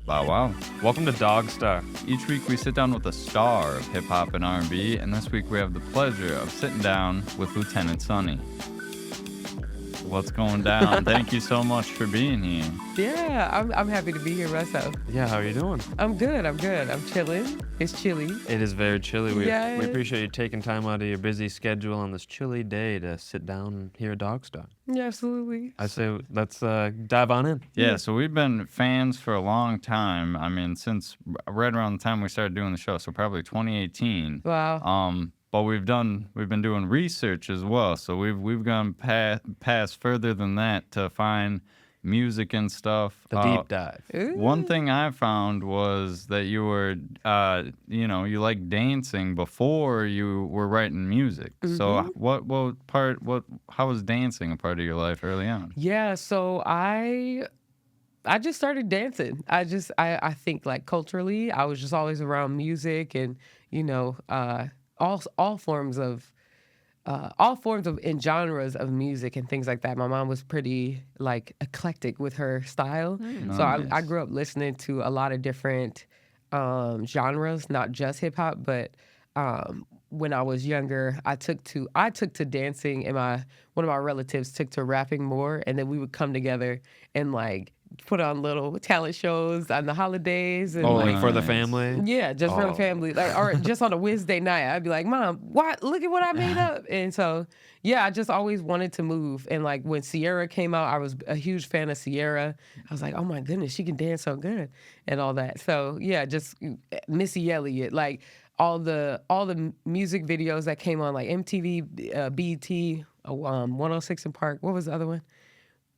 Wow, wow. Welcome to DogStar. Each week we sit down with a star of hip-hop and R&B, and this week we have the pleasure of sitting down with Lieutenant Sunnie. What's going down? Thank you so much for being here. Yeah, I'm happy to be here myself. Yeah, how are you doing? I'm good. I'm chilling. It's chilly. It is very chilly. We Yeah. appreciate you taking time out of your busy schedule on this chilly day to sit down and hear a DogStar. Yeah, absolutely. I say let's dive on in. Yeah, so we've been fans for a long time. I mean, since right around the time we started doing the show, so probably 2018. Wow. But we've been doing research as well. So we've gone past further than that to find music and stuff. The deep dive. One thing I found was that you were, you like dancing before you were writing music. So how was dancing a part of your life early on? Yeah, so I just started dancing. I think like culturally, I was just always around music and, all forms of and genres of music and things like that. My mom was pretty like eclectic with her style. So Nice. I grew up listening to a lot of different genres, not just hip hop, but when I was younger, I took to dancing, and one of my relatives took to rapping more, and then we would come together and like put on little talent shows on the holidays. And Like for the Nice. family? yeah, just for the family, or just on a Wednesday night, I'd be like, "Mom, what? Look at what I made up!" And so, yeah, I just always wanted to move. And like when Sierra came out, I was a huge fan of Sierra. I was like, "Oh my goodness, she can dance so good," and all that. So yeah, just Missy Elliott, like all the music videos that came on like MTV, BET, 106 in Park. What was the other one?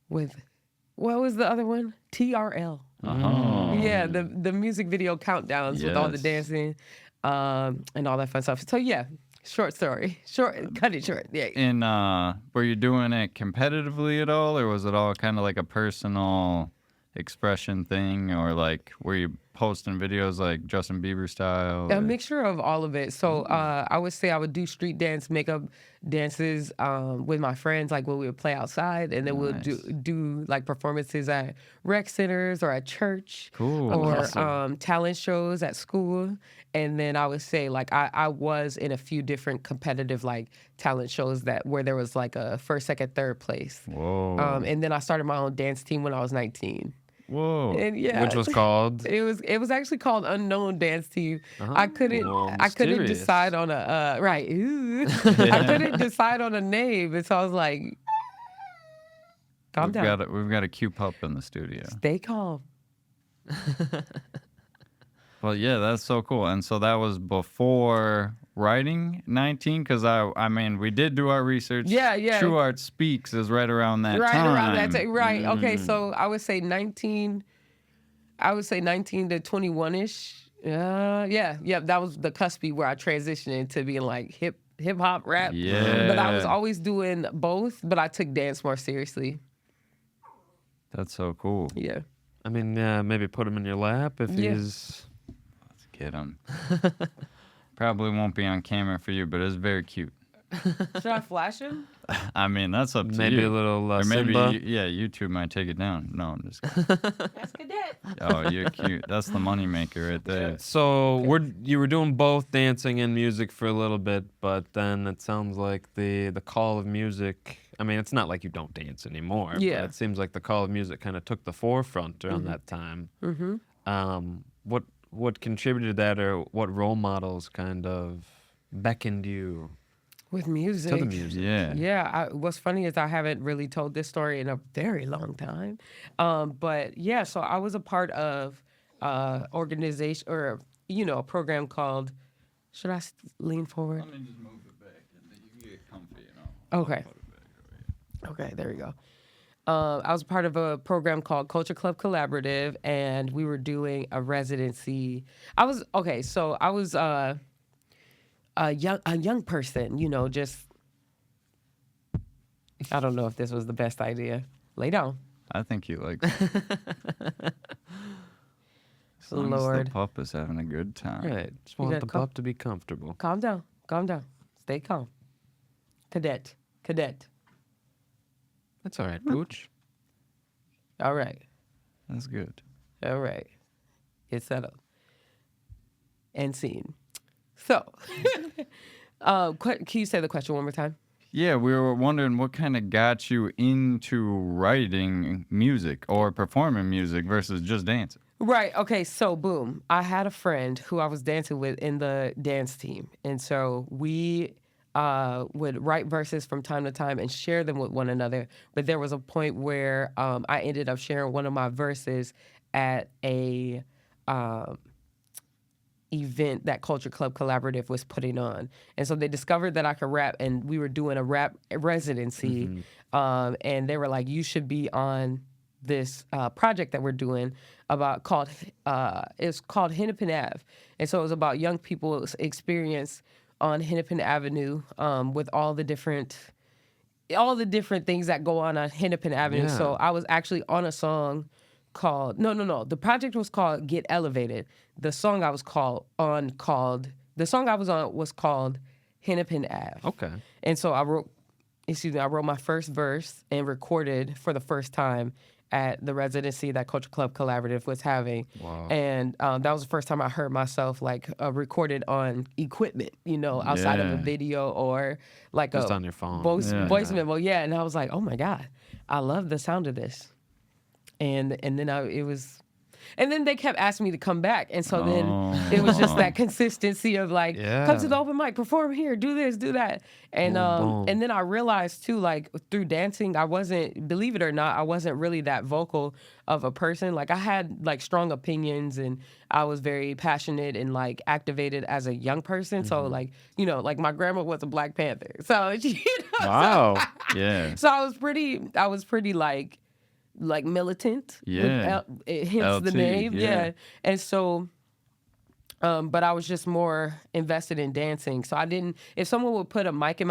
What was the other one? TRL. Oh. Yeah, the music video countdowns with all the Yes. dancing, and all that fun stuff. So yeah, cut it short. Yeah. And were you doing it competitively at all, or was it all kind of like a personal expression thing, or like were you posting videos like Justin Bieber style? A mixture of all of it. So I would say I would do street dance, makeup dances with my friends, like when we would play outside, and then we'll do like performances at rec centers or at church, Cool. or talent shows at school. And then I would say like I was in a few different competitive like talent shows where there was like a first, second, third place. Whoa. And then I started my own dance team when I was 19. Whoa. And yeah, Which was called? it was actually called Unknown Dance Team. I couldn't mysterious. decide on a right. Ooh. I couldn't decide on a name, and so I was like, calm down. We've got a cue pup in the studio. Stay calm. Well, yeah, that's so cool. And so that was before writing 19, because I mean, we did do our research. Yeah. True Art Speaks is right around that Right time. around that time. Right. Okay. So I would say 19. I would say 19 to 21-ish. Yeah. That was the cuspy where I transitioned into being like hip hop rap. Yeah. But I was always doing both. But I took dance more seriously. That's so cool. Yeah. I mean, maybe put him in your lap if Yeah. he's... Let's get him. Probably won't be on camera for you, but it's very cute. Should I flash him? I mean, that's up to Maybe you. a little Or maybe, Simba. YouTube might take it down. No, I'm just kidding. That's cadet. Oh, you're cute. That's the moneymaker right there. So you were doing both dancing and music for a little bit, but then it sounds like the call of music. I mean, it's not like you don't dance anymore. Yeah. But it seems like the call of music kind of took the forefront around that time. What contributed to that, or what role models kind of beckoned you With music. to the music? Yeah. Yeah, what's funny is I haven't really told this story in a very long time. But yeah, so I was a part of organization, or a program called. Should I lean forward? Let me just move it back, and you can get comfy, Okay. Okay, there we go. I was part of a program called Culture Club Collaborative, and we were doing a residency. I was a young person, just. I don't know if this was the best idea. Lay down. I think you like it. As long as Lord. the pup is having a good time. Right. Just want got the com- pup to be comfortable. Calm down. Stay calm. Cadet. That's all right, Pooch. All right. That's good. All right. Get settled. And scene. So, can you say the question one more time? Yeah, we were wondering what kind of got you into writing music or performing music versus just dancing. Right. Okay. So, boom. I had a friend who I was dancing with in the dance team. And so we would write verses from time to time and share them with one another. But there was a point where I ended up sharing one of my verses at a event that Culture Club Collaborative was putting on. And so they discovered that I could rap, and we were doing a rap residency. And they were like, you should be on this project that we're doing it's called Hennepin Ave. And so it was about young people's experience on Hennepin Avenue with all the different things that go on Hennepin Avenue. Yeah. So I was actually on a song called the project was called Get Elevated. The song I was on was called Hennepin Ave. Okay. And so I wrote my first verse and recorded for the first time at the residency that Culture Club Collaborative was having. Wow. And that was the first time I heard myself like recorded on equipment, outside of a Yeah. video or like Just a on your phone. voice memo. Yeah. And I was like, oh my God, I love the sound of this. And then they kept asking me to come back. And so then it was just that consistency of like, come to the open mic, perform here, do this, do that. And Boom. and then I realized too, like through dancing, believe it or not, I wasn't really that vocal of a person. Like I had like strong opinions and I was very passionate and like activated as a young person. So like, like my grandma was a Black Panther. So, Wow. Yeah. so I was pretty like militant. Yeah. Hence the LT, name. yeah. Yeah. And so, but I was just more invested in dancing. So if someone would put a mic in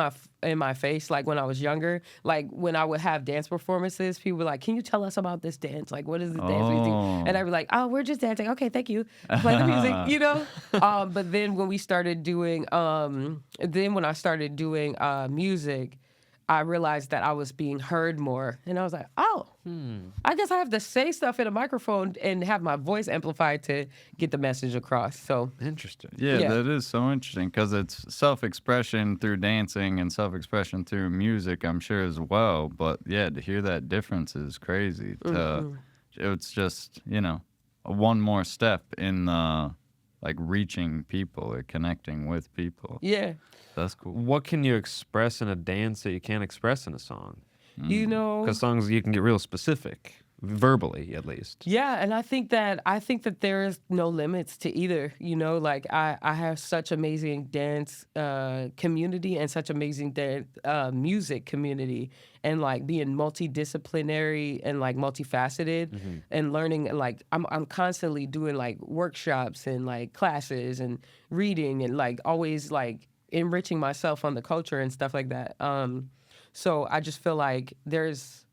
my face, like when I was younger, like when I would have dance performances, people were like, can you tell us about this dance? Like, what is this dance we do? And I'd be like, oh, we're just dancing. Okay, thank you. Play the music, But then when we started doing, when I started doing music, I realized that I was being heard more. And I was like, oh, I guess I have to say stuff in a microphone and have my voice amplified to get the message across. So, Interesting. Yeah, Yeah. that is so interesting because it's self-expression through dancing and self-expression through music, I'm sure, as well. But yeah, to hear that difference is crazy. It's just, one more step in like reaching people or connecting with people. yeah. That's cool. What can you express in a dance that you can't express in a song? Because songs you can get real specific, verbally at least. Yeah, and I think that there is no limits to either. Like I have such amazing dance community and such amazing dance music community, and like being multidisciplinary and like multifaceted, and learning. And like I'm constantly doing like workshops and like classes and reading and like always like enriching myself on the culture and stuff like that. So I just feel like which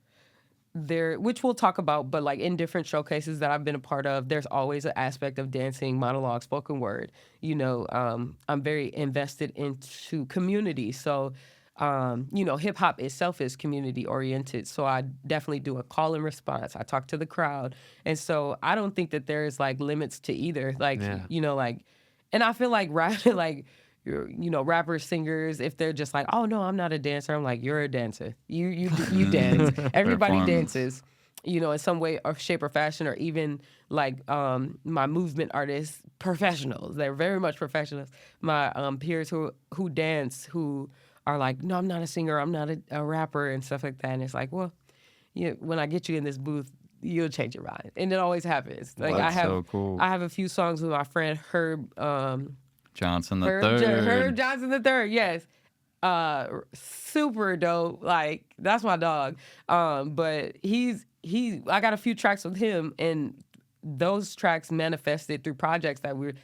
we'll talk about, but like in different showcases that I've been a part of, there's always an aspect of dancing, monologue, spoken word. I'm very invested into community. So, hip hop itself is community oriented. So I definitely do a call and response. I talk to the crowd. And so I don't think that there's like limits to either. Like, and I feel like rappers, singers, if they're just like, oh no, I'm not a dancer. I'm like, you're a dancer. You dance. Everybody Performance. dances, in some way or shape or fashion, or even like my movement artists, professionals. They're very much professionals. My peers who dance, who are like, no, I'm not a singer. I'm not a rapper and stuff like that. And it's like, well, when I get you in this booth, you'll change your mind. And it always happens. Like That's so cool. I have a few songs with my friend Herb Johnson the Herb Third. Johnson the Third, yes. Super dope. Like that's my dog. But I got a few tracks with him, and those tracks manifested through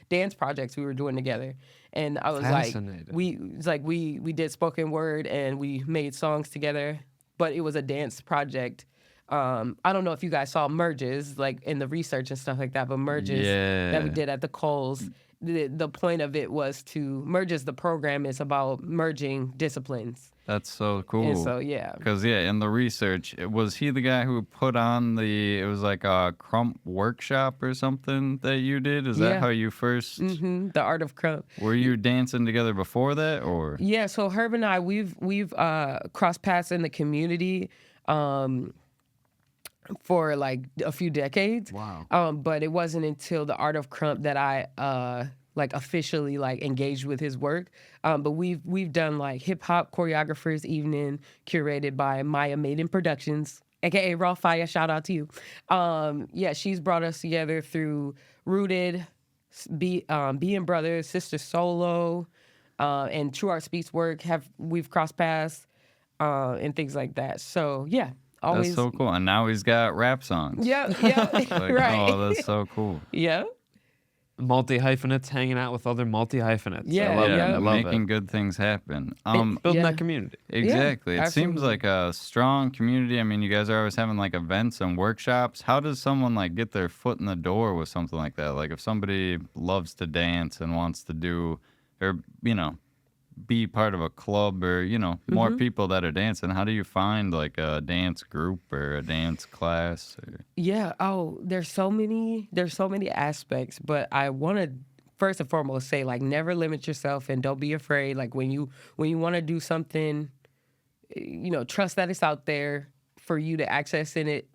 dance projects we were doing together. And I was Fascinating. we did spoken word and we made songs together, but it was a dance project. I don't know if you guys saw Merges, like in the research and stuff like that, but Merges that we did at the Coles. The point of it was Merges, the program is about merging disciplines. That's so And cool. so yeah. Because, yeah, in the research, was he the guy who put on it was like a Crump workshop or something that you did? Is that Yeah. how you first, The art of crump. were you dancing together before that, or? Yeah, so Herb and I, we've crossed paths in the community for like a few decades. Wow. But it wasn't until the art of crump that I like officially like engaged with his work. But we've done like hip hop choreographers evening curated by Maya Maiden Productions, aka Raw Fire. Shout out to you. Yeah, she's brought us together through Rooted, Being Brothers, Sister Solo, and True Art Speaks work. We've crossed paths and things like that. So yeah, always. That's so cool. And now he's got rap songs. Yeah, Like, right. oh, that's so cool. Yeah. Multi-hyphenates hanging out with other multi-hyphenates. Yeah, I love yeah. it. I love making it. good things happen. Building Yeah. that community. Exactly. It seems absolutely. like a strong community. I mean, you guys are always having like events and workshops. How does someone like get their foot in the door with something like that? Like if somebody loves to dance and wants to do, or, be part of a club or, more people that are dancing, how do you find like a dance group or a dance class? Or... Yeah. Oh, there's so many aspects, but I want to first and foremost say like never limit yourself and don't be afraid. Like when you want to do something, trust that it's out there for you to access it.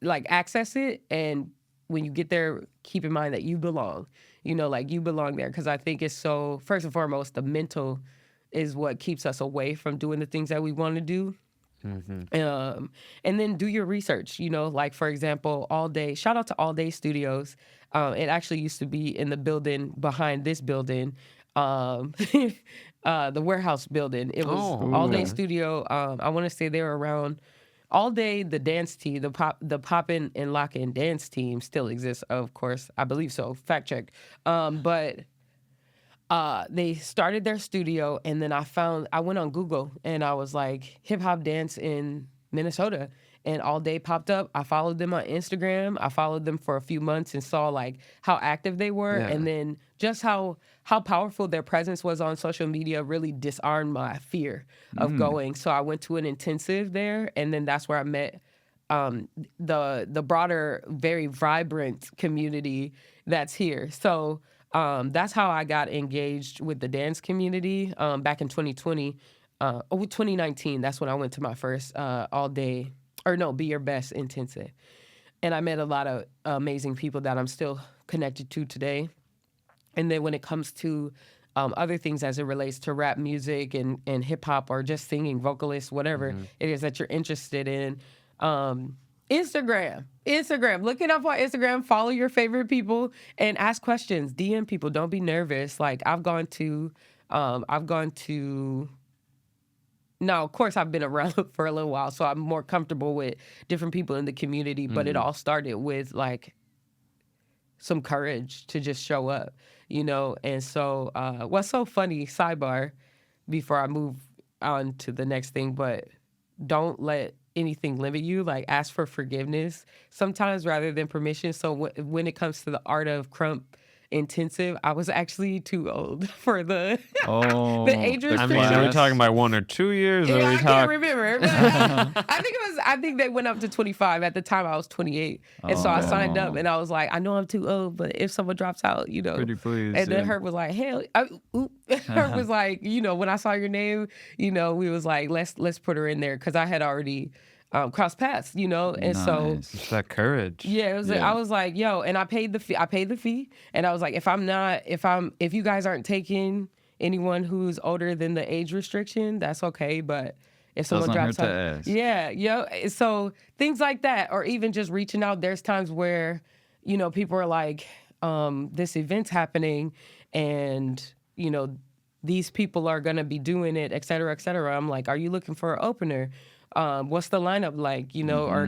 And when you get there, keep in mind that you belong, like you belong there. Cause I think it's so, first and foremost, the mental is what keeps us away from doing the things that we want to do. And then do your research, like for example, All Day, shout out to All Day Studios. It actually used to be in the building behind this building, the warehouse building. It was All Day Studio. I want to say they were around All Day. The dance team, the poppin' and lockin' dance team still exists, of course. I believe so. Fact check. But they started their studio, and then I went on Google and I was like, hip hop dance in Minnesota, and All Day popped up. I followed them on Instagram. I followed them for a few months and saw like how active they were, Yeah. and then just how powerful their presence was on social media really disarmed my fear of going. So I went to an intensive there, and then that's where I met the broader, very vibrant community that's here. So that's how I got engaged with the dance community back in 2019. That's when I went to my first Be Your Best intensive. And I met a lot of amazing people that I'm still connected to today. And then when it comes to other things as it relates to rap music and hip hop or just singing, vocalists, whatever it is that you're interested in, Instagram. Look it up on Instagram. Follow your favorite people and ask questions. DM people. Don't be nervous. Like I've gone to. Now, of course, I've been around for a little while, so I'm more comfortable with different people in the community. But it all started with like some courage to just show up, And so, what's so funny? Sidebar, before I move on to the next thing, but don't let anything limit you. Like ask for forgiveness sometimes rather than permission. So when it comes to the art of crump intensive, I was actually too old for the Oh, the age the I restriction. mean, are we class. talking about 1 or 2 years? Or Yeah, are we I can't talking? remember. But I think they went up to 25. At the time, I was 28, and so I signed up, and I was like, I know I'm too old, but if someone drops out, Pretty please. And then yeah. Herb was like, hell, Herb was like, when I saw your name, we was like, let's put her in there because I had already crossed paths, and so. Nice. It's that courage. Yeah, it was. Yeah. I was like, yo, and I paid the fee, and I was like, if you guys aren't taking anyone who's older than the age restriction, that's okay. But if someone Doesn't drops hurt out, to ask. yeah. So things like that, or even just reaching out. There's times where, people are like, this event's happening, and these people are gonna be doing it, et cetera, et cetera. I'm like, are you looking for an opener? What's the lineup like, or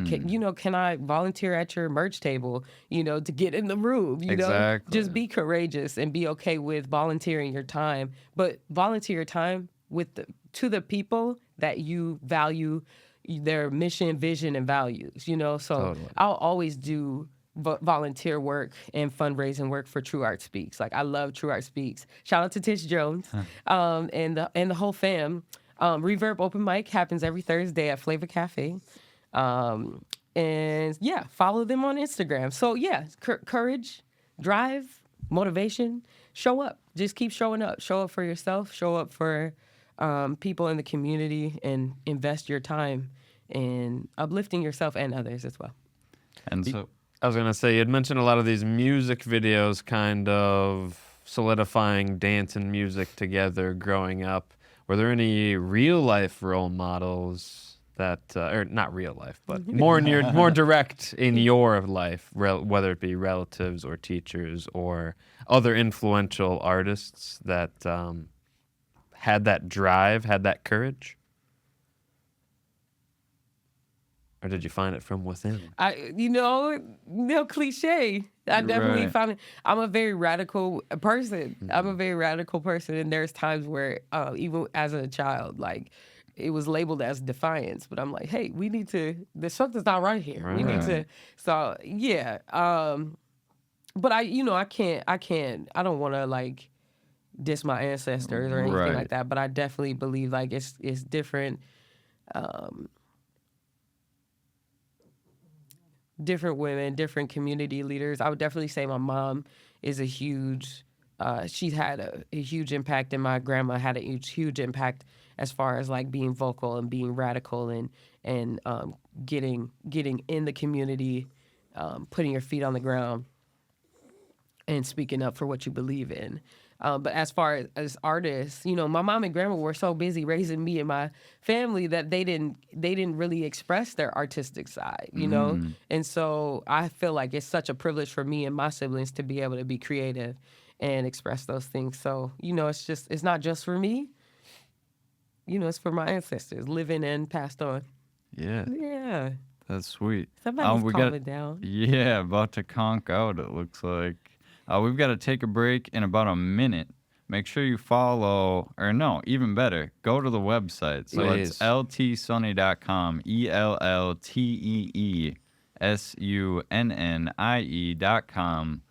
can I volunteer at your merch table, to get in the room, Exactly. Just be courageous and be okay with volunteering your time, but volunteer your time to the people that you value their mission, vision, and values, so Totally. I'll always do volunteer work and fundraising work for True Art Speaks. Like I love True Art Speaks. Shout out to Tish Jones and the whole fam. Reverb Open Mic happens every Thursday at Flavor Cafe. And yeah, follow them on Instagram. So yeah, courage, drive, motivation, show up. Just keep showing up. Show up for yourself. Show up for people in the community, and invest your time in uplifting yourself and others as well. And so, I was gonna say, you'd mentioned a lot of these music videos kind of solidifying dance and music together growing up. Were there any real life role models that, or not real life, but more direct in your life, whether it be relatives or teachers or other influential artists that had that drive, had that courage? Or did you find it from within? No cliche. I definitely Right. found it. I'm a very radical person. I'm a very radical person, and there's times where, even as a child, like it was labeled as defiance, but I'm like, hey, we need to. There's something's not right here. We need to. Right. So yeah. But I can't. I don't want to like diss my ancestors or anything Right. like that. But I definitely believe like it's different. Different women, different community leaders. I would definitely say my mom is a huge, she had a huge impact, and my grandma had a huge impact as far as like being vocal and being radical and getting in the community, putting your feet on the ground and speaking up for what you believe in. But as far as artists, my mom and grandma were so busy raising me and my family that they didn't really express their artistic side, And so I feel like it's such a privilege for me and my siblings to be able to be creative and express those things. So, it's not just for me. It's for my ancestors, living and passed on. yeah, Yeah. that's sweet. Somebody's we calming got down. Yeah, about to conk out, it looks like. We've got to take a break in about a minute. Make sure you follow, or no, even better, go to the website. So it's Please. ltsunnie.com, ELLTEESUNNIE.com.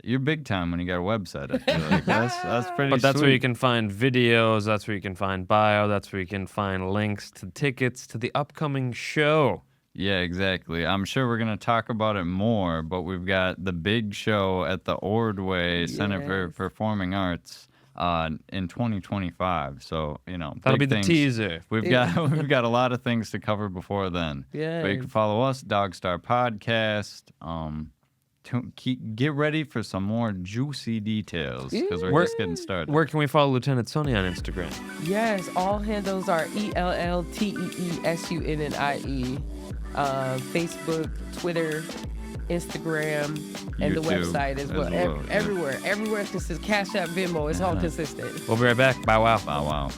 You're big time when you got a website, I feel like. That's pretty But that's sweet. where you can find videos, that's where you can find bio, that's where you can find links to tickets to the upcoming show. Yeah, exactly. I'm sure we're going to talk about it more, but we've got the big show at the Ordway Center for Yes. Performing Arts in 2025. So, That'll big be the things. teaser. We've got a lot of things to cover before then. But you can Yes. follow us, DogStar Podcast. Get ready for some more juicy details because we're just getting started. Where can we follow Lieutenant Sunnie on Instagram? Yes, all handles are ELLTEESUNNIE. Facebook, Twitter, Instagram, and the YouTube website as well. as well, yeah. Everywhere this is Cash App, Venmo. It's all consistent. We'll be right back. Bow wow. Wow, wow.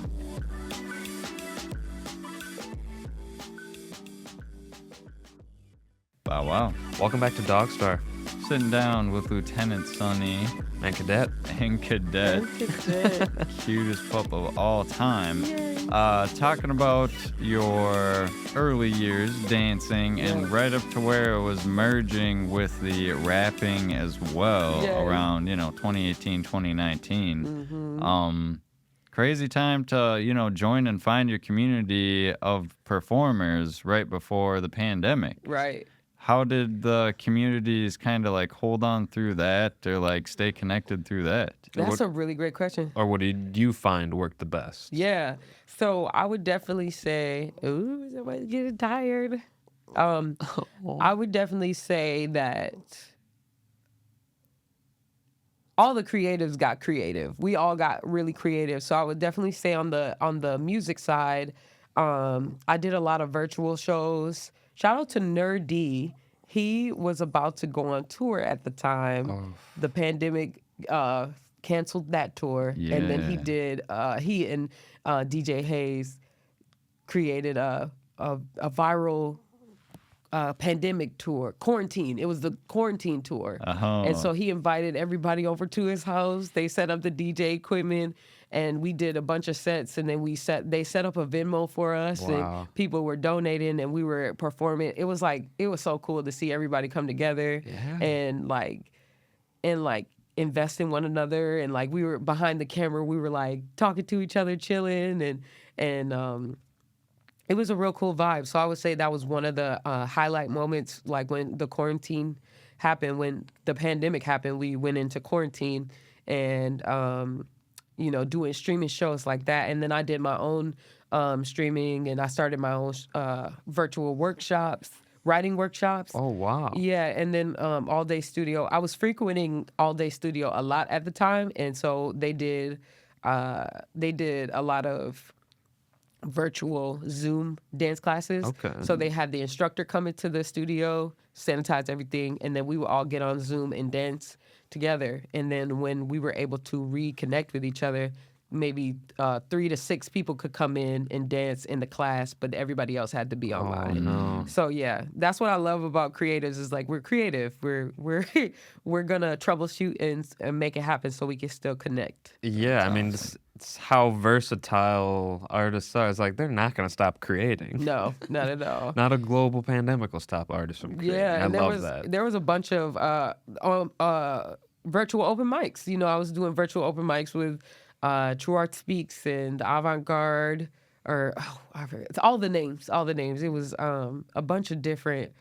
Wow, wow. Welcome back to DogStar Sitting down with Lieutenant Sunnie and Cadet. and Cadet, cutest pup of all time. Talking about your early years dancing and right up to where it was merging with the rapping as well Yeah. around, 2018, 2019. Crazy time to, join and find your community of performers right before the pandemic. Right. How did the communities kind of like hold on through that or like stay connected through that? That's a really great question. Or what did you find worked the best? Yeah. So I would definitely say, ooh, somebody's getting tired. I would definitely say that all the creatives got creative. We all got really creative. So I would definitely say on the music side, I did a lot of virtual shows. Shout out to nur-d. He was about to go on tour at the time. The pandemic canceled that tour, and then he Yeah. did. He and DJ Hayes created a viral pandemic tour, quarantine. It was the quarantine tour. And so he invited everybody over to his house. They set up the DJ equipment, and we did a bunch of sets. And then they set up a Venmo for us, Wow. and people were donating, and we were performing. It was so cool to see everybody come together and invest in one another. And like we were behind the camera, we were like talking to each other, chilling, and it was a real cool vibe. So I would say that was one of the highlight moments, like when the quarantine happened, when the pandemic happened, we went into quarantine and, doing streaming shows like that. And then I did my own streaming, and I started my own virtual workshops, writing workshops. Oh, wow. Yeah, and then All Day Studio. I was frequenting All Day Studio a lot at the time, and so they did a lot of virtual Zoom dance classes. Okay. So they had the instructor come into the studio, sanitize everything, and then we would all get on Zoom and dance together. And then when we were able to reconnect with each other, maybe 3 to 6 people could come in and dance in the class, but everybody else had to be online. no. So yeah, that's what I love about creatives is like we're creative. We're we're gonna troubleshoot and make it happen so we can still connect. Yeah, I mean, it's how versatile artists are. It's like they're not going to stop creating. No, not at all. Not a global pandemic will stop artists from creating. Yeah, I and love that. there was a bunch of virtual open mics. You know, I was doing virtual open mics with True Art Speaks and Avant Garde, I forget. It's all the names. It was a bunch of different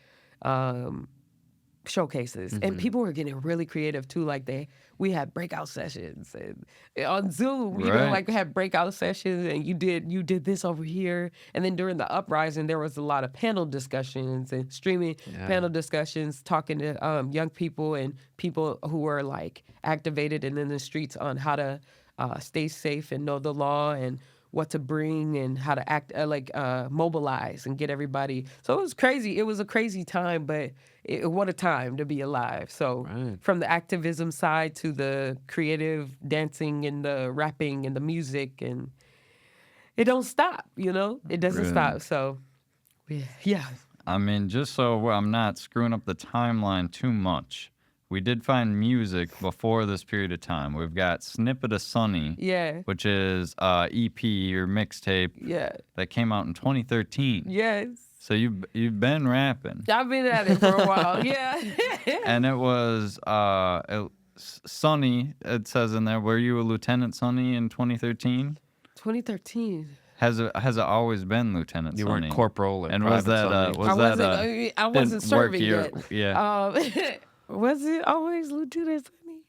showcases, and people were getting really creative too. Like we had breakout sessions and on Zoom, you know, Right. like we had breakout sessions, and you did this over here, and then during the uprising, there was a lot of panel discussions and streaming panel discussions, talking to young people and people who were like activated and in the streets on how to stay safe and know the law and what to bring and how to act, mobilize and get everybody. So it was crazy. It was a crazy time, but what a time to be alive. So from the activism side to the creative dancing and the rapping and the music, and it don't stop, you know? It doesn't Really? stop. So, yeah. I mean, just so I'm not screwing up the timeline too much, we did find music before this period of time. We've got Snippet of Sunnie, Yeah. which is EP or mixtape Yeah. that came out in 2013. Yes. So you've been rapping, I've been at it for a while. Yeah. and it was Sunnie. It says in there, were you a Lieutenant Sunnie in 2013? 2013. Has it always been Lieutenant You Sunnie? weren't corporal or And was private that Sunnie. was I that wasn't, I wasn't didn't work serving your- yet. Yeah. Was it always Lieutenant Sunnie?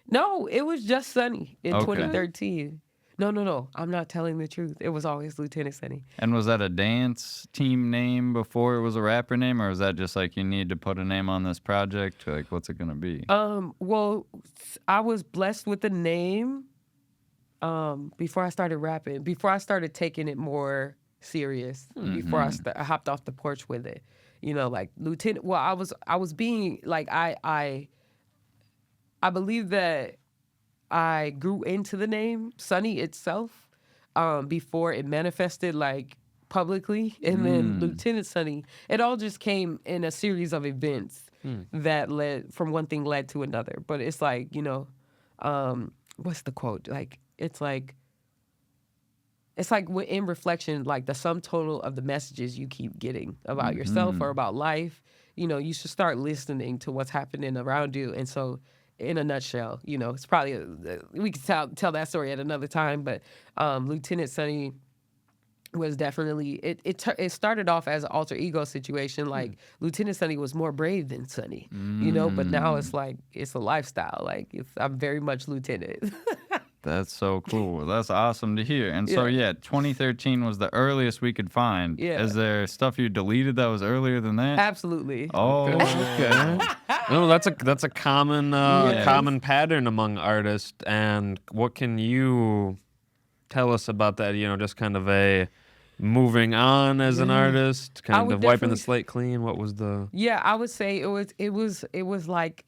No, it was just Sunnie in Okay. 2013. No. I'm not telling the truth. It was always Lieutenant Sunnie. And was that a dance team name before it was a rapper name, or was that just like you need to put a name on this project? Like, what's it gonna be? Well, I was blessed with the name before I started rapping, before I started taking it more serious, before I hopped off the porch with it. You know, like Lieutenant. Well, I was being like I believe that I grew into the name Sunnie itself before it manifested like publicly, and then Lieutenant Sunnie. It all just came in a series of events that led from one thing led to another. But it's like, you know, what's the quote? Like it's like in reflection, like the sum total of the messages you keep getting about yourself or about life, you know, you should start listening to what's happening around you. And so, in a nutshell, you know, it's probably, we could tell that story at another time, but Lieutenant Sunnie was definitely, it started off as an alter ego situation. Like Lieutenant Sunnie was more brave than Sunnie, you know, but now it's like, it's a lifestyle. Like I'm very much Lieutenant. That's so cool. That's awesome to hear. And so, 2013 was the earliest we could find. Yeah. Is there stuff you deleted that was earlier than that? Absolutely. Oh, okay. No, that's a common common pattern among artists. And what can you tell us about that? You know, just kind of a moving on as an artist, kind would of wiping the definitely- slate clean. What was the? Yeah, I would say it was like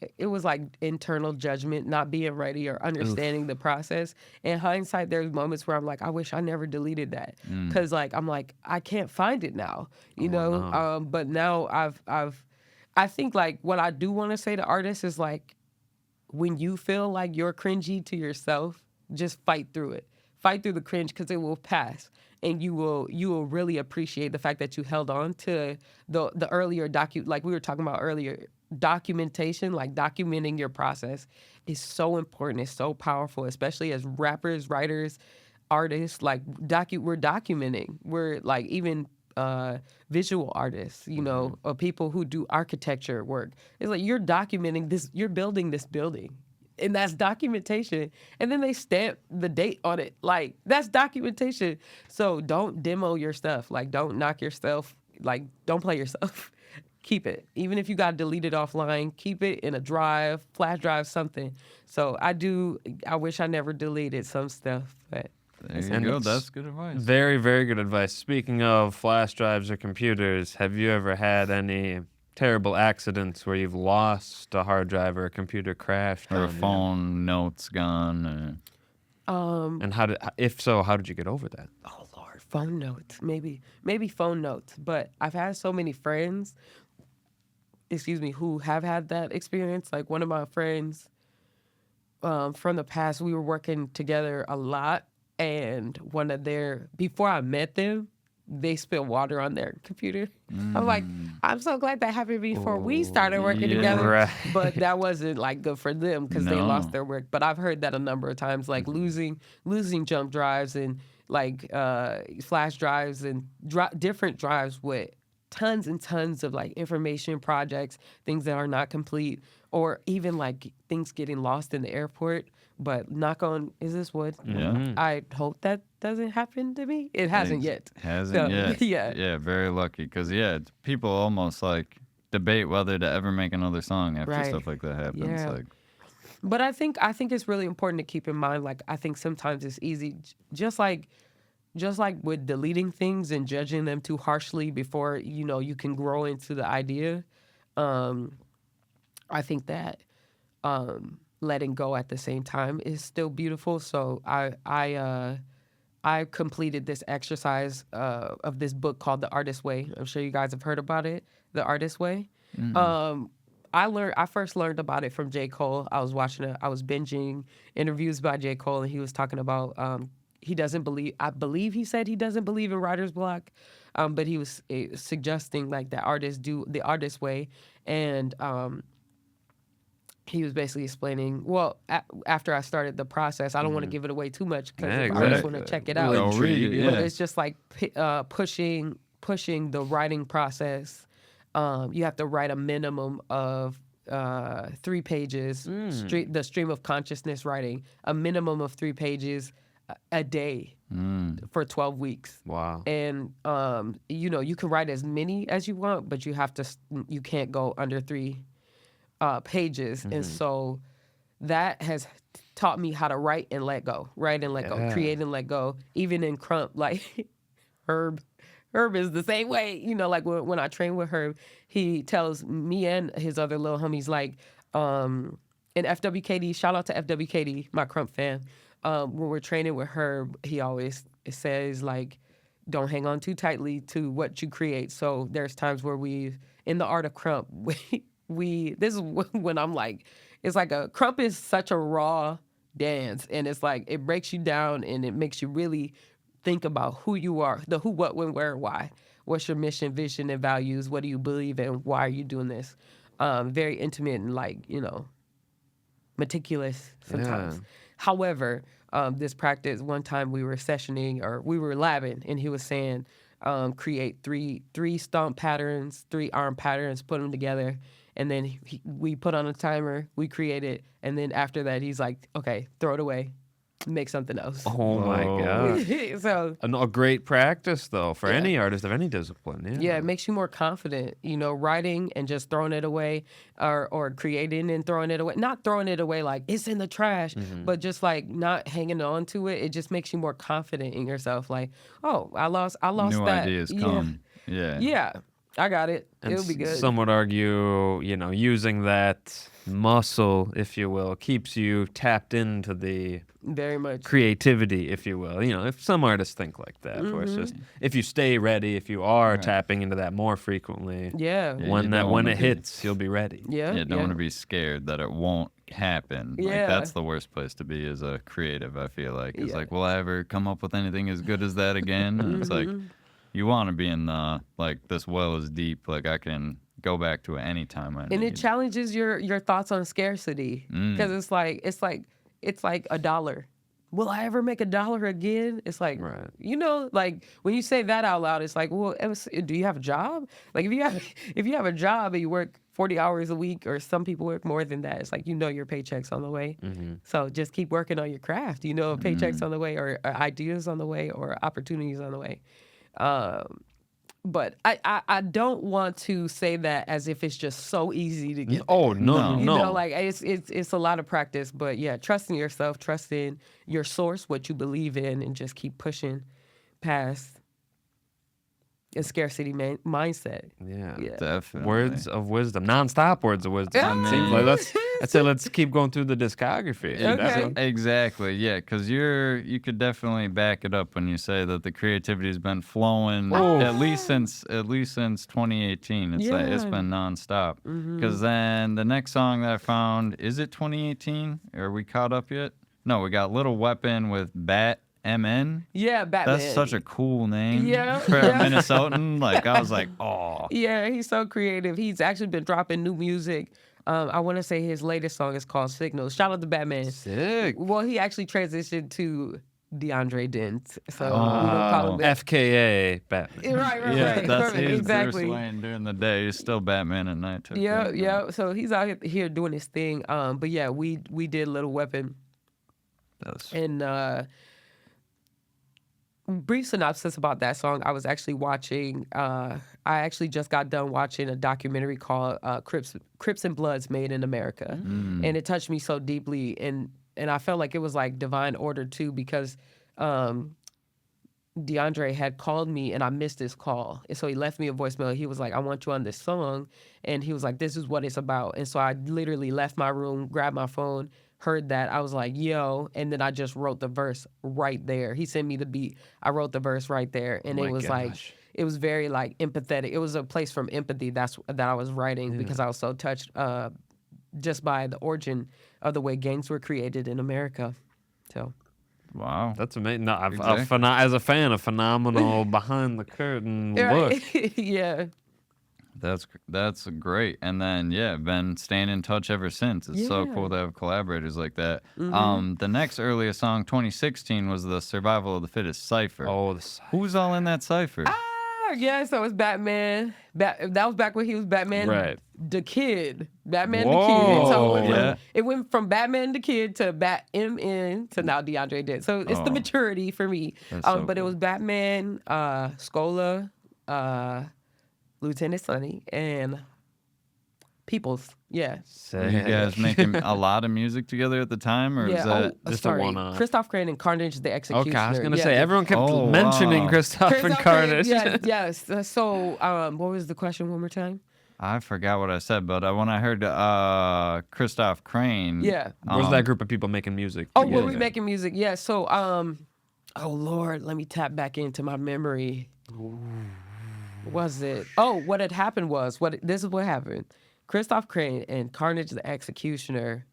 internal judgment, not being ready or understanding the process. In hindsight, there's moments where I'm like, I wish I never deleted that, because like I'm like I can't find it now, you know. no. But now I think like what I do want to say to artists is like, when you feel like you're cringy to yourself, just fight through it. Fight through the cringe, because it will pass. And you will really appreciate the fact that you held on to the earlier like we were talking about earlier, documentation, like documenting your process is so important. It's so powerful, especially as rappers, writers, artists, like we're documenting. We're like even visual artists, you know, or people who do architecture work. It's like you're documenting this, you're building this building. And that's documentation. And then they stamp the date on it. Like, that's documentation. So don't demo your stuff. Like, don't knock yourself. Like, don't play yourself. Keep it. Even if you got to delete it offline, keep it in a drive, flash drive, something. So I wish I never deleted some stuff. But There you go. That's good advice. Very, very good advice. Speaking of flash drives or computers, have you ever had any terrible accidents where you've lost a hard drive or a computer crashed? Or a phone notes gone. And if so, how did you get over that? oh Lord, phone notes, maybe phone notes. But I've had so many friends, who have had that experience. Like one of my friends from the past, we were working together a lot, and before I met them, they spilled water on their computer. I'm like, I'm so glad that happened before we started working together. Right. But that wasn't like good for them because they No. lost their work. But I've heard that a number of times, like losing jump drives and like flash drives and different drives with tons and tons of like information projects, things that are not complete, or even like things getting lost in the airport. But knock on, is this wood? Yeah. I hope that doesn't happen to me. It hasn't yet. Hasn't So, yet. yeah. Yeah, very lucky. Because, people almost like debate whether to ever make another song after Right. stuff like that happens. Yeah. Like, But I think it's really important to keep in mind. Like, I think sometimes it's easy, just like with deleting things and judging them too harshly before you can grow into the idea. I think that letting go at the same time is still beautiful. So I completed this exercise of this book called The Artist's Way. I'm sure you guys have heard about it, The Artist's Way. I first learned about it from J. Cole. I was binging interviews by J. Cole, and he was talking about I believe he said he doesn't believe in writer's block, but he was suggesting like that artists do the artist's way. And he was basically explaining, after I started the process, I don't want to give it away too much because Yeah, artists exactly. want to check it out. Go read it, But yeah. it's just like pushing the writing process. You have to write a minimum of 3 pages, the stream of consciousness writing, a minimum of 3 pages a day for 12 weeks. Wow. And, you can write as many as you want, but you can't go under 3 pages. And so that has taught me how to write and let go, create and let go. Even in Crump, like Herb is the same way. Like when I train with Herb, he tells me and his other little homies, like, in FWKD, shout out to FWKD, my Crump fan. When we're training with Herb, he always says, like, don't hang on too tightly to what you create. So there's times where in the art of Crump, this is when I'm like, it's like Crump is such a raw dance. And it's like, it breaks you down and it makes you really think about who you are, the who, what, when, where, why. What's your mission, vision, and values? What do you believe in? Why are you doing this? Very intimate and like, meticulous sometimes. Yeah. However, this practice, one time we were sessioning or we were labbing, and he was saying, create three stomp patterns, 3 arm patterns, put them together. And then we put on a timer, we create it. And then after that, he's like, okay, throw it away, make something else. Oh my God. So A great practice though for any artist of any discipline. yeah, it makes you more confident, writing and just throwing it away or creating and throwing it away. Not throwing it away like it's in the trash, but just like not hanging on to it. It just makes you more confident in yourself. Like, oh, I lost new that. ideas come. Yeah. Yeah, I got it. And It'll be good. some would argue, using that muscle, if you will, keeps you tapped into the Very much. creativity, if you will. If some artists think like that, where it's just if you stay ready, if you are tapping into that more frequently, Yeah. Yeah. when you don't when wanna it be- hits, you'll be ready. Yeah. Yeah, don't want to be scared that it won't happen. Yeah. Like, that's the worst place to be as a creative, I feel like. It's Yeah. like, will I ever come up with anything as good as that again? And it's like, you want to be in the, like, this well is deep. Like, I can go back to it anytime I And need. it challenges your thoughts on scarcity because it's like $1. will I ever make $1 again? It's like, Right. like when you say that out loud, it's like, well, do you have a job? Like if you have a job and you work 40 hours a week, or some people work more than that, it's like, your paycheck's on the way. So just keep working on your craft. A paycheck's on the way, or ideas on the way, or opportunities on the way. But I don't want to say that as if it's just so easy to get. Oh no, no. Like it's a lot of practice. But yeah, trust in yourself, trust in your source, what you believe in, and just keep pushing past a scarcity mindset. Yeah. Definitely. Words of wisdom, non-stop words of wisdom. Yeah. It seems like I'd say let's keep going through the discography. Okay. Definitely. Exactly, yeah, because you could definitely back it up when you say that the creativity's been flowing at least since 2018. It's like it's Yeah. been nonstop. Because then the next song that I found, is it 2018? Are we caught up yet? No, we got Little Weapon with Bat MN. Yeah, Batman. That's such a cool name Yeah. for a Yeah. Minnesotan. Like I was like, oh. Yeah, he's so creative. He's actually been dropping new music. I want to say his latest song is called Signals. Shout out to Batman. Sick. Well, he actually transitioned to DeAndre Dent. So we don't call him that. FKA Batman. Right, Yeah, right. that's Perfect. his Exactly. Bruce Wayne during the day. He's still Batman at night too. Yeah, yeah. So he's out here doing his thing. But yeah, we did Little Weapon. That's And brief synopsis about that song. I was actually watching. I actually just got done watching a documentary called "Crips and Bloods Made in America," and it touched me so deeply. And I felt like it was like divine order too, because DeAndre had called me and I missed his call. And so he left me a voicemail. He was like, I want you on this song. And he was like, this is what it's about. And so I literally left my room, grabbed my phone, heard that. I was like, yo. And then I just wrote the verse right there. He sent me the beat. I wrote the verse right there. And it was like, it was very like empathetic. It was a place from empathy that I was writing because I was so touched just by the origin of the way gangs were created in America. So. wow. That's amazing. No, Exactly. as a fan, a phenomenal behind the curtain look. Yeah. That's great. And then been staying in touch ever since. It's so Yeah. cool to have collaborators like that. The next earliest song, 2016, was the Survival of the Fittest Cipher. Oh, Who's all in that cipher? Yeah, so it's Batman. That was back when he was Batman Right. the Kid. Batman the Whoa. Kid. So Yeah. it went from Batman the Kid to Bat MN to now DeAndre Dent. So it's the Oh. maturity for me. That's so But it cool. was Batman, Scola, Lieutenant Sunnie, and Peoples. Yeah. Were you guys making a lot of music together at the time, or Yeah. is that just a sorry. one-off? Christoph Crane and Carnage the Executioner. Okay, I was gonna Yeah. say everyone kept Oh, mentioning wow. Christoph and Christoph Carnage. Crane, yes. So what was the question one more time? I forgot what I said, but when I heard Christoph Crane, Yeah. Where's that group of people making music? Oh, were we together? making music? Yeah. So, oh Lord, let me tap back into my memory. Was it? Oh, what had happened was this is what happened. Christoph Crane and Carnage the Executioner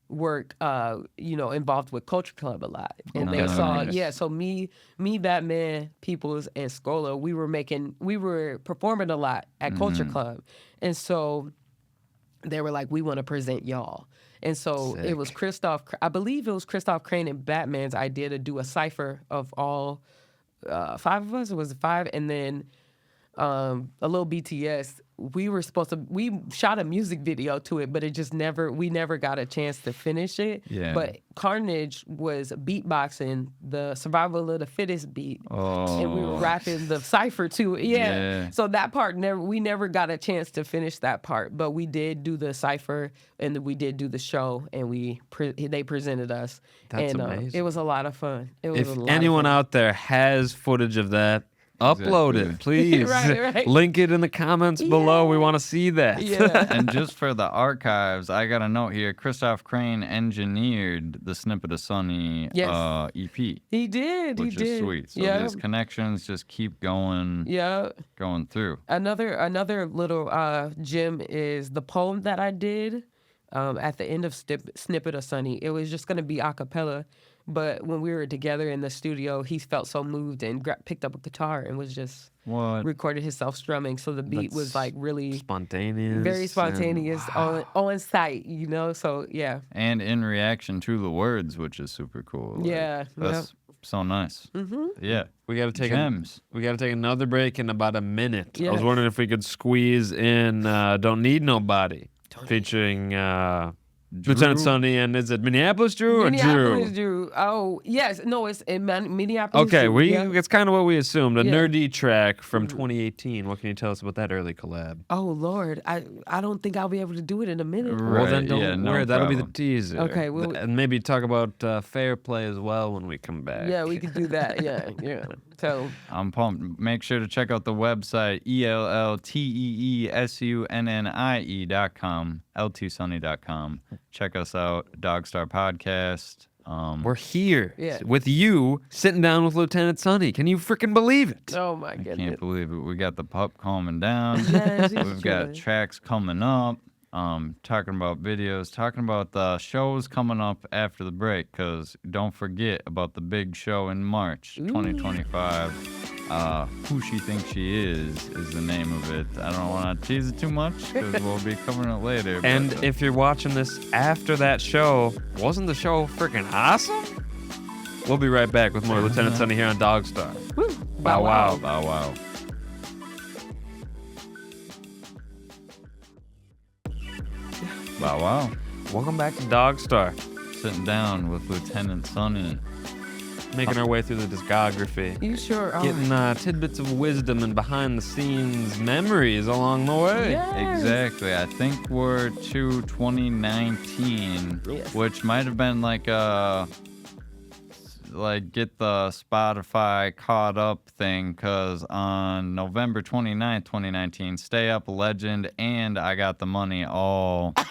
worked, involved with Culture Club a lot, and they Nice. saw, so me, Batman, Peoples, and Scola, we were performing a lot at Culture Club, and so they were like, we want to present y'all. And so it was I believe it was Christoph Crane and Batman's idea to do a cipher of all 5 of us. It was 5, and then a little BTS. We shot a music video to it, but we never got a chance to finish it. Yeah. But Carnage was beatboxing the Survival of the Fittest beat. Oh. And we were rapping the cipher to it. Yeah. So that part we never got a chance to finish that part, but we did do the cipher and we did do the show, and they presented us. That's and amazing. it was a lot of fun. It was If a lot anyone of fun. out there has footage of that, upload it, please. Right. Link it in the comments below. We want to see that. Yeah. And just for the archives, I got a note here. Christoph Crane engineered the Snippet of Sunnie Yes. EP, He did. which he did. is sweet. So yeah. these connections just keep going through. Another little gem is the poem that I did at the end of Snippet of Sunnie. It was just going to be a cappella, But when we were together in the studio, he felt so moved and picked up a guitar and was just What? recorded himself strumming. So the beat was That's like really spontaneous. very and- spontaneous on site, you know? So yeah. And in reaction to the words, which is super cool. Like, Yeah, that's so nice. Yeah, We got to take gems. we got to take another break in about a minute. I Yes. was wondering if we could squeeze in "Don't Need Nobody" featuring Lieutenant Drew. Sunnie, and is it Minneapolis Drew or Minneapolis Drew? Drew. Oh, yes. No, it's in Minneapolis Okay, Drew. Yeah. it's kind of what we assumed. A Yeah. nur-d track from 2018. What can you tell us about that early collab? Oh, Lord. I don't think I'll be able to do it in a minute. Right, Well, then don't yeah, no worry. That'll be the problem. teaser. Okay, well- and maybe talk about fair play as well when we come back. Yeah, we could do that. Yeah, yeah. So, I'm pumped. Make sure to check out the website, ELLTEESUNNIE.com, LTSunny.com. Check us out, DogStar Podcast. We're here Yeah. with you, sitting down with Lieutenant Sunnie. Can you freaking believe it? oh my I goodness. can't believe it. We got the pup calming down. Yes, he's We've got chilling. tracks coming up. Talking about videos, talking about the shows coming up after the break, because don't forget about the big show in March 2025. Who She Thinks She Is the name of it. I don't want to tease it too much because we'll be covering it later. And but, if you're watching this after that show, wasn't the show freaking awesome? We'll be right back with more Lieutenant Sunnie here on DogStar. Woo. Bow wow. Bow wow. Bow wow. Welcome back to DogStar. Sitting down with Lieutenant Sunnie. Making our way through the discography. You sure are. Getting tidbits of wisdom and behind the scenes memories along the way. Yes. Exactly. I think we're to 2019, Yes. which might have been like get the Spotify caught up thing, because on November 29th, 2019, Stay Up Legend and I Got the Money all went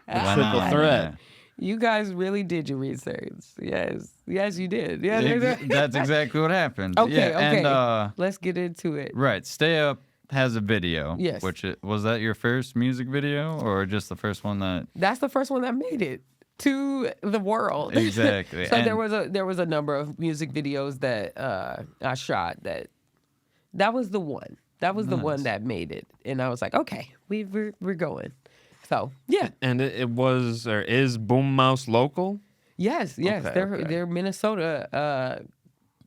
triple on threat. there. You guys really did your research. Yes. Yes, you did. Yes. That's exactly what happened. Okay, yeah, okay. And Let's get into it. right, Stay Up has a video. Yes. Which was that your first music video or just the first one that? That's the first one that made it to the world. Exactly. So And- there was a number of music videos that I shot that was the one. That was the one that made it. And I was like, okay, we're going. So yeah. And it was or is Boom Mouse local? Yes, yes. Okay, they're okay. they're Minnesota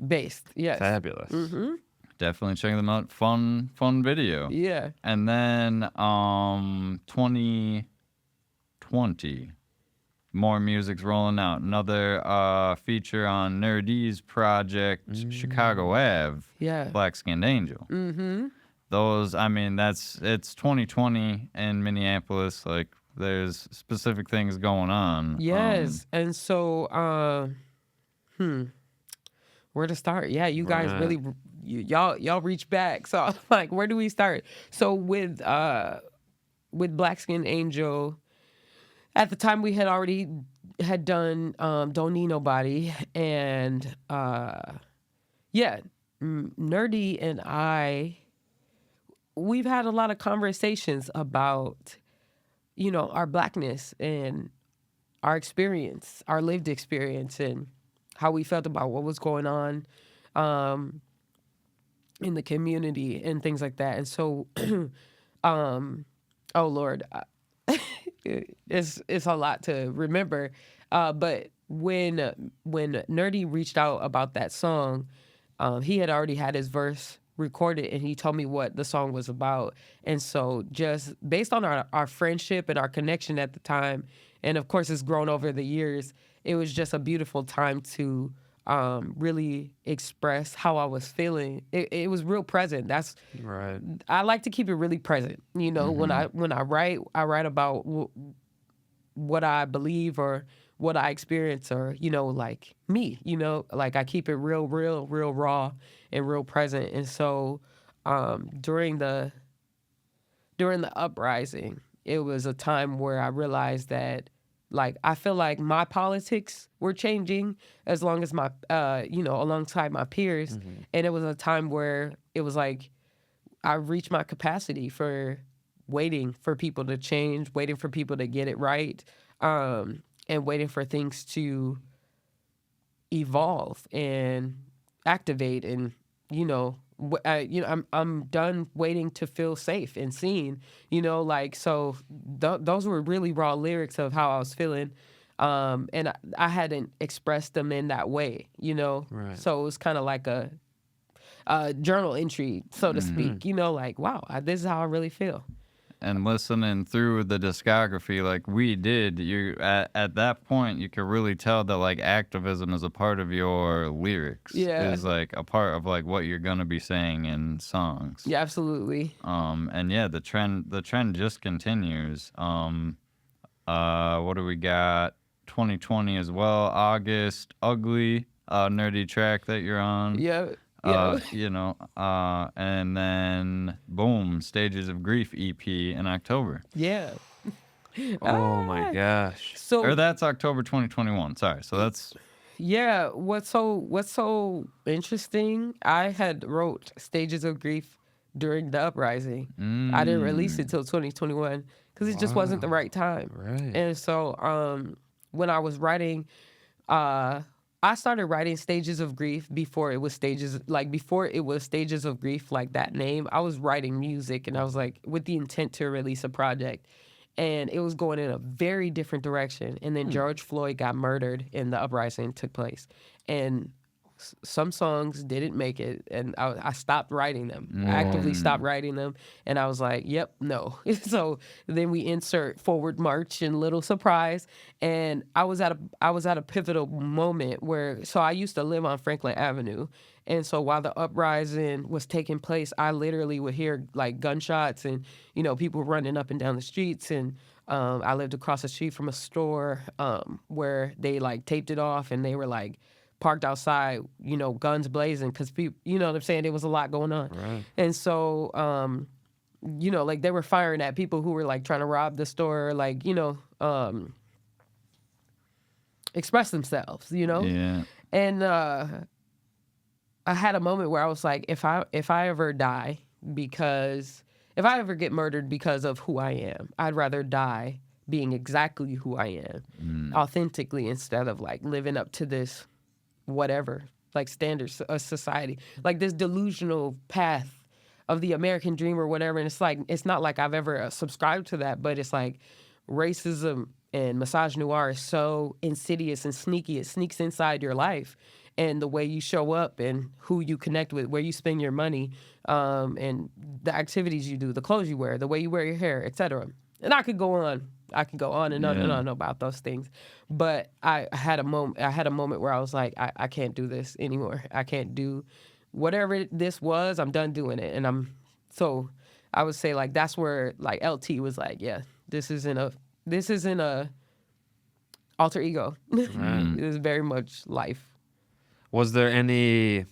based. Yes. Fabulous. Definitely check them out. Fun video. Yeah. And then 2020, more music's rolling out. Another feature on nur-d's project, Chicago Ave, Yeah. Black Skinned Angel. Mm-hmm. Those, I mean, it's 2020 in Minneapolis. Like, there's specific things going on. Yes. And so where to start? Yeah, you guys Right. really y'all reach back. So I'm like, where do we start? So with Black Skin Angel, at the time we had already had done Don't Need Nobody, and nur-d and I, we've had a lot of conversations about, you know, our blackness and our experience, our lived experience, and how we felt about what was going on in the community and things like that. And so, oh Lord, it's a lot to remember. But when nur-d reached out about that song, he had already had his verse recorded and he told me what the song was about. And so just based on our friendship and our connection at the time, and of course it's grown over the years, it was just a beautiful time to really express how I was feeling. It was real present. That's Right. I like to keep it really present. You know, when I write about what I believe or what I experience, or, you know, like me, you know, like I keep it real raw and real present. And so during the uprising, it was a time where I realized that, like, I feel like my politics were changing as long as my, alongside my peers. And it was a time where it was like I reached my capacity for waiting for people to change, waiting for people to get it right, and waiting for things to evolve and activate, and I'm done waiting to feel safe and seen. Like, so those were really raw lyrics of how I was feeling. And I hadn't expressed them in that way, Right. So it was kind of like a journal entry, so to speak, like, wow, this is how I really feel. And listening through the discography like we did, you at that point you could really tell that like activism is a part of your lyrics. Yeah. Is like a part of like what you're gonna be saying in songs. Yeah, absolutely. And yeah, the trend just continues. What do we got? 2020 as well. August, Ugly, nerdy track that you're on. Yeah. And then boom, Stages of Grief EP in October. Yeah. Oh my gosh. So Or that's October 2021. Sorry. So that's yeah, what's so interesting? I had wrote Stages of Grief during the uprising. I didn't release it till 2021 because it just wasn't the right time. Right. And so when I was writing, I started writing Stages of Grief before it was Stages of Grief, like that name. I was writing music, and I was like, with the intent to release a project, and it was going in a very different direction. And then George Floyd got murdered, and the uprising took place, and some songs didn't make it, and I stopped writing them. I actively stopped writing them, and I was like, yep, no. So then we insert Forward March and Little Surprise, and I was at a pivotal moment where, so I used to live on Franklin Avenue, and so while the uprising was taking place, I literally would hear like gunshots and people running up and down the streets, and I lived across the street from a store where they like taped it off, and they were like parked outside, guns blazing, because people, you know what I'm saying, there was a lot going on. Right. And so, like they were firing at people who were like trying to rob the store, like, express themselves, yeah. And I had a moment where I was like, if I ever die if I ever get murdered because of who I am, I'd rather die being exactly who I am, authentically, instead of like living up to this whatever, like standards of society, like this delusional path of the American dream or whatever. And it's like, it's not like I've ever subscribed to that, but it's like racism and misogynoir is so insidious and sneaky. It sneaks inside your life and the way you show up and who you connect with, where you spend your money, and the activities you do, the clothes you wear, the way you wear your hair, etc. And I could go on and on and on about those things. But I had a moment where I was like, I can't do this anymore. I can't do whatever this was. I'm done doing it. And so I would say like that's where like LT was like, yeah, this isn't a alter ego. It is very much life. Was there any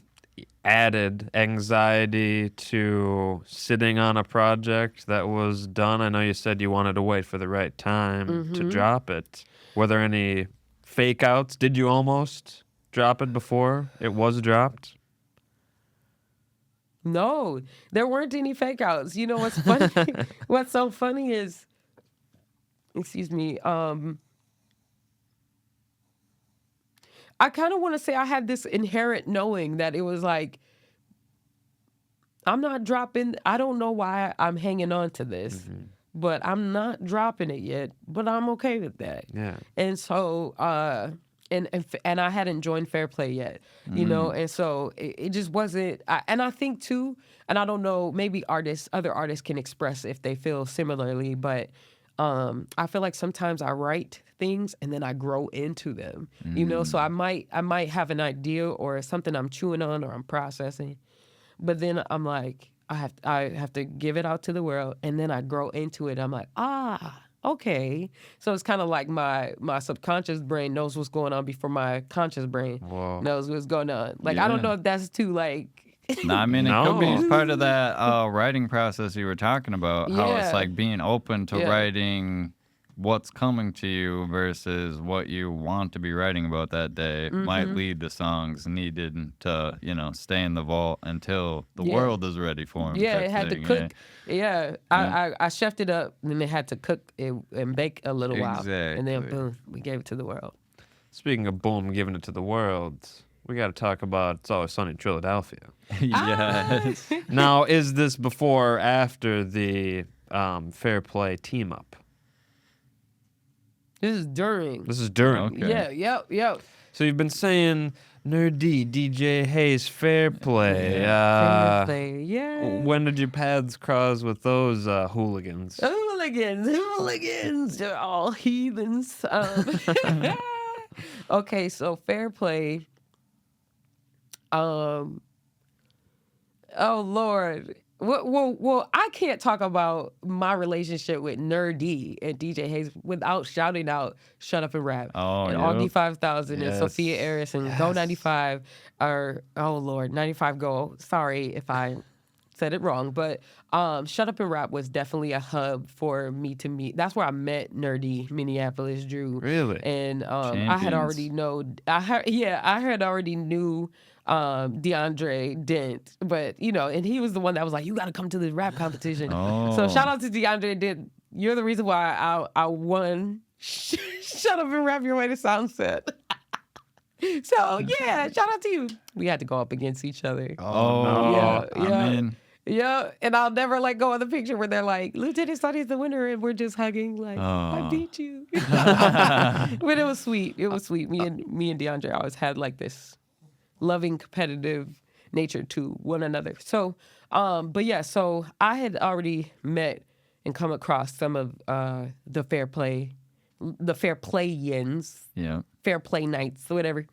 added anxiety to sitting on a project that was done? I know you said you wanted to wait for the right time to drop it. Were there any fake outs? Did you almost drop it before it was dropped? No, there weren't any fake outs. You know what's funny? What's so funny is, excuse me, I kind of want to say I had this inherent knowing that it was like, I'm not dropping. I don't know why I'm hanging on to this, but I'm not dropping it yet. But I'm okay with that. Yeah. And so, and I hadn't joined Fair Play yet, and so it just wasn't. And I think too, and I don't know, maybe other artists can express if they feel similarly, but I feel like sometimes I write things and then I grow into them, so I might have an idea or something I'm chewing on or I'm processing, but then I'm like, I have to give it out to the world, and then I grow into it. I'm like, okay. So it's kind of like my subconscious brain knows what's going on before my conscious brain knows what's going on. Like, I don't know if that's too like. No, I mean, it could be part of that writing process you were talking about, how it's like being open to writing what's coming to you versus what you want to be writing about that day might lead to songs needed to, stay in the vault until the world is ready for them. Yeah, it had to cook. Yeah, I chefed it up, and then it had to cook and bake a little while. And then, boom, we gave it to the world. Speaking of boom, giving it to the world, we got to talk about It's Always Sunny in Philadelphia. Yes. Now, is this before or after the Fair Play team up? This is during. This is during. Okay. Yeah, yep. So you've been saying nur-d, DJ Hayes, Fair Play. Fair Play, yeah. When did your paths cross with those hooligans? Hooligans, they're all heathens. Okay, so Fair Play. Oh Lord. Well, I can't talk about my relationship with nur-d and DJ Hayes without shouting out "Shut Up and Rap" Oh, and yep. Augie 5000 and Yes. Sophia Eris and Go 95 or oh Lord 95 Go. Sorry if I said it wrong, but "Shut Up and Rap" was definitely a hub for me to meet. That's where I met nur-d, Minneapolis Drew. Really? And I had Champions. already I had already knew DeAndre Dent, but and he was the one that was like, you got to come to this rap competition. Oh. So shout out to DeAndre Dent. You're the reason why I won Shut Up and Rap Your Way to Sunset. So yeah, shout out to you. We had to go up against each other. Oh, Yeah, I'm yeah. in. Yeah, and I'll never let go of the picture where they're like, Lieutenant Sunny's the winner, and we're just hugging like, I Oh. beat you. But it was sweet. It was sweet. Me and DeAndre always had like this loving, competitive nature to one another. So, but yeah, so I had already met and come across some of the Fair Play-ins, Yeah. Fair Play nights, whatever.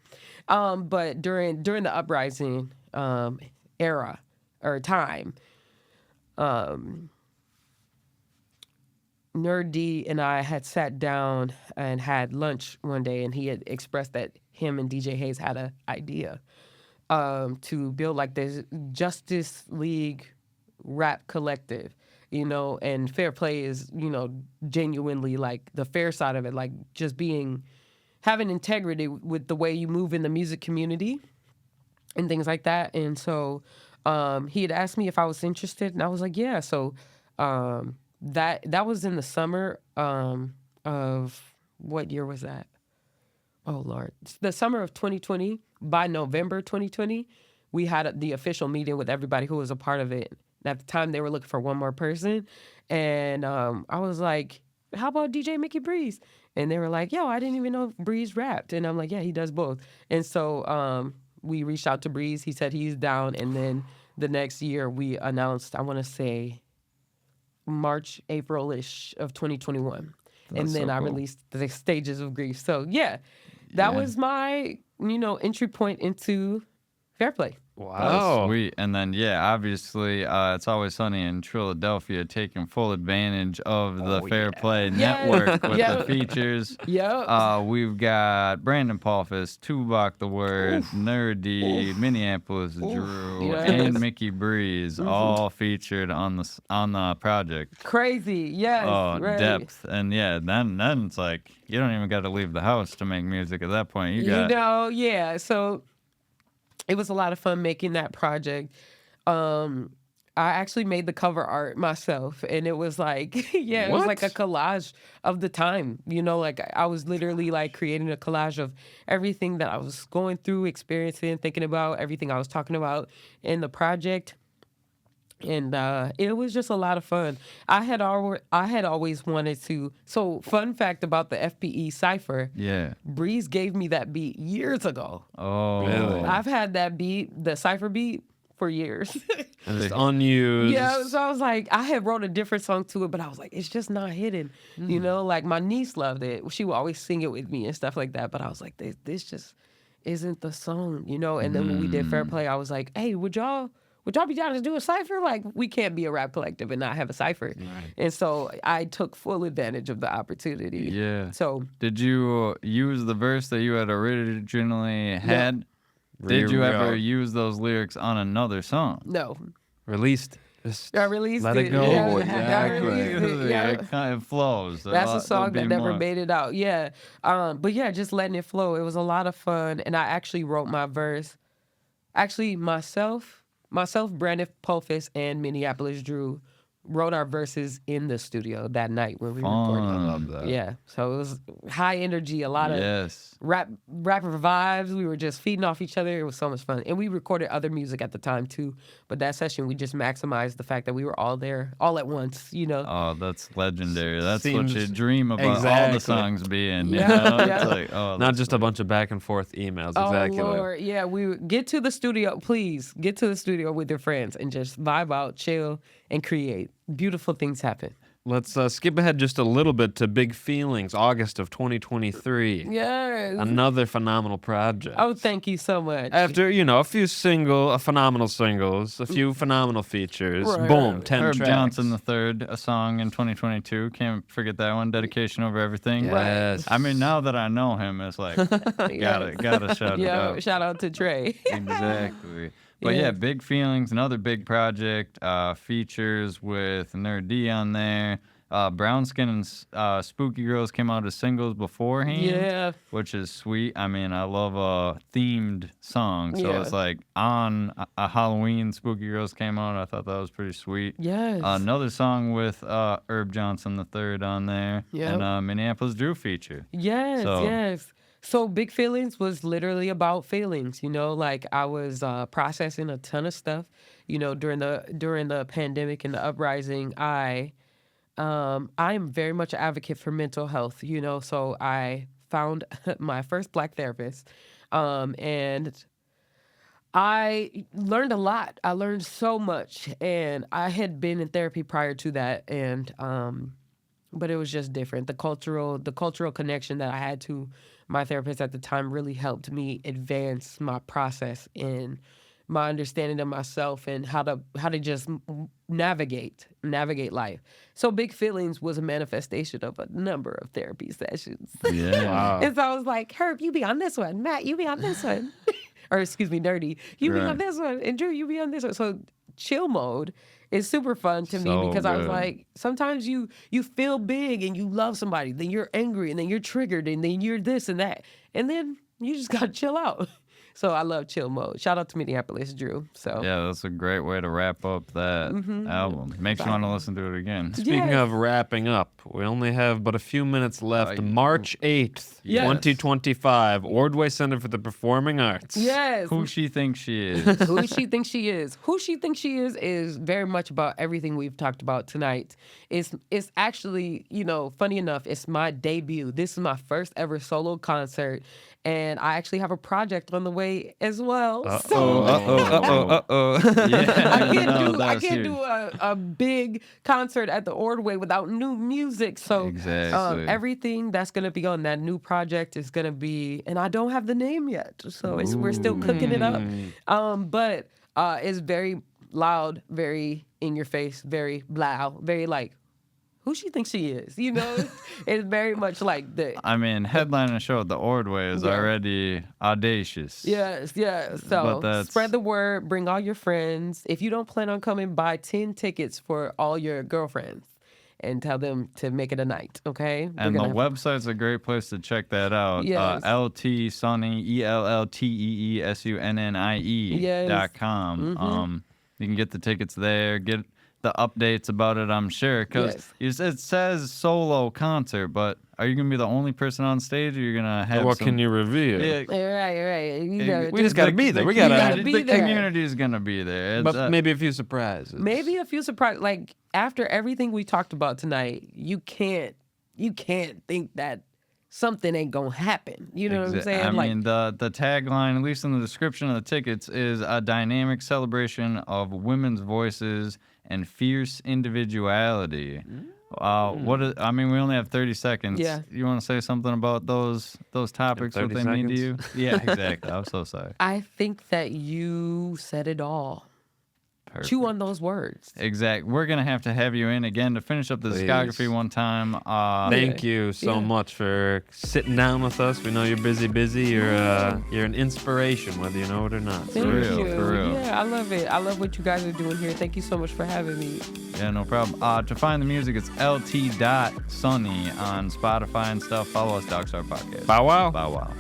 But during the uprising era or time, nur-d and I had sat down and had lunch one day, and he had expressed that him and DJ Hayes had an idea to build like this Justice League rap collective, and Fair Play is, genuinely like the fair side of it, like just having integrity with the way you move in the music community and things like that. And so he had asked me if I was interested, and I was like, yeah. So that was in the summer of what year was that? Oh Lord, the summer of 2020. By November 2020, we had the official meeting with everybody who was a part of it. At the time, they were looking for one more person, and I was like, "How about DJ Mickey Breeze?" And they were like, "Yo, I didn't even know Breeze rapped." And I'm like, "Yeah, he does both." And so we reached out to Breeze. He said he's down, and then the next year we announced, I want to say March, April-ish of 2021. And That's then so I cool. released the Stages of Grief. So yeah, that Yeah. was my, entry point into Fair Play. That's Wow. sweet. And then, yeah, obviously, It's Always Sunny in Philadelphia taking full advantage of the Fair Play network with Yeah. the features. Yep. We've got Brandon Paulfus, Tuvok the Word, nur-d, Minneapolis Drew, Yes. and Mickey Breeze, all featured on the project. Crazy. Yes. Oh, right. depth. And yeah, then it's like you don't even got to leave the house to make music at that point. You got Yeah. So it was a lot of fun making that project. I actually made the cover art myself, and it was like, it was like a collage of the time. Like I was literally like creating a collage of everything that I was going through, experiencing, thinking about, everything I was talking about in the project. And it was just a lot of fun. I had always wanted to. So, fun fact about the FPE cipher: Yeah. Breeze gave me that beat years ago. Oh. Really? I've had that beat, the cipher beat, for years. And it's unused. Yeah, so I was like, I had wrote a different song to it, but I was like, it's just not hitting. Like my niece loved it. She would always sing it with me and stuff like that. But I was like, this just isn't the song, And then when we did Fair Play, I was like, hey, would y'all be down to do a cipher? Like, we can't be a rap collective and not have a cipher. Right. And so I took full advantage of the opportunity. Yeah. So Did you use the verse that you had originally had? Did you ever Rewrote. use those lyrics on another song? no, Released. Just I released let it. it go. Yeah, Oh, I released it, yeah. It kind of flows. That's a song that never made. made it out. Yeah. But yeah, just letting it flow. It was a lot of fun. And I actually wrote my verse. Actually, myself, Brandon Pulfus, and Minneapolis Drew wrote our verses in the studio that night when we Fun. recorded. I love that. Yeah, so it was high energy, a lot of Yes. rapper vibes. We were just feeding off each other. It was so much fun, and we recorded other music at the time too. But that session, we just maximized the fact that we were all there, all at once. You know. Oh, that's legendary. That's Seems- what you dream about all Exactly. the songs being. You Yeah, know? yeah. It's like, oh, Not that's just a bunch of back and forth emails. Oh Exactly. Lord, yeah. We get to the studio, please get to the studio with your friends and just vibe out, chill, and create. Beautiful things happen. Let's skip ahead just a little bit to Big Feelings, August of 2023. Yes. Another phenomenal project. Oh, thank you so much. After, a few phenomenal singles, a few phenomenal features, Right, boom, right. 10 Herb tracks. Johnson III, a song in 2022. Can't forget that one. Dedication over everything. Yes. I mean, now that I know him, it's like gotta shout it Yeah, out. shout out to Trey. Exactly. But Yeah. yeah, Big Feelings, another big project. Features with nur-d on there. Brown Skin and Spooky Girls came out as singles beforehand. Yeah. Which is sweet. I mean, I love a themed song. So Yeah. it's like on a Halloween, Spooky Girls came out. I thought that was pretty sweet. Yes. Another song with Herb Johnson III on there. Yep. And Minneapolis Drew feature. Yes, So- yes. So Big Feelings was literally about feelings, like I was processing a ton of stuff, during the pandemic and the uprising. I am very much an advocate for mental health, so I found my first Black therapist, and I learned a lot. I learned so much, and I had been in therapy prior to that, and but it was just different. The cultural connection that I had to my therapist at the time really helped me advance my process in my understanding of myself and how to just navigate life. So Big Feelings was a manifestation of a number of therapy sessions. Yeah. Wow. And so I was like, Herb, you be on this one. Matt, you be on this one. Or excuse me, Nerdy, you be on Right. this one. And Drew, you be on this one. So chill mode is super fun to me So because I was good. like, sometimes you feel big and you love somebody, then you're angry and then you're triggered and then you're this and that. And then you just gotta chill out. So I love chill mode. Shout out to Minneapolis Drew. So Yeah, that's a great way to wrap up that album. Makes you want to listen to it again. Speaking Yes. of wrapping up, we only have but a few minutes left. Uh, March 8th, Yes. 2025, Ordway Center for the Performing Arts. yes. Who she thinks she is. Who she thinks she is. Who she thinks she is very much about everything we've talked about tonight. It's actually, funny enough, it's my debut. This is my first ever solo concert, and I actually have a project on the way as well. So Yeah, I can't no, do that I was can't huge. do a big concert at the Ordway without new music. So Exactly. everything that's gonna be on that new project is gonna be, and I don't have the name yet, so we're still cooking it up. But it's very loud, very in your face, very loud, very like who she thinks she is. It's very much like the. I mean, headlining a show at the Ordway is Yeah. already audacious. Yes, yes. But So that's- spread the word, bring all your friends. If you don't plan on coming, buy 10 tickets for all your girlfriends and tell them to make it a night, okay? We're And the gonna- website's a great place to check that out. Yes. LT Sunnie, ELLTEESUNNIE Yes. .com. You can get the tickets there, get the updates about it, I'm sure. Because it says solo concert, but are you going to be the only person on stage or you're going to have What some... can you reveal? Yeah, Right. We just gotta be there. We gotta- gotta be the there. community is going to be there. It's, But maybe a few surprises. Maybe a few surprises. Like, after everything we talked about tonight, you can't think that something ain't gonna happen. You know what I'm saying? I Like, mean, the tagline, at least in the description of the tickets, is a dynamic celebration of women's voices and fierce individuality. What is, I mean, we only have 30 seconds. Yeah. You want to say something about those topics, what 30 they mean to you? seconds? Yeah, exactly. I'm so sorry. I think that you said it all. Perfect. Chew on those words. Exactly. We're going to have you in again to finish up the Please. discography one time. Thank you so Yeah. much for sitting down with us. We know you're busy. You're an inspiration, whether you know it or not. Thank real, you. for real. Yeah, I love it. I love what you guys are doing here. Thank you so much for having me. Yeah, no problem. To find the music, it's lt.sunny on Spotify and stuff. Follow us, DogStar Podcast. Bow wow. Bow wow.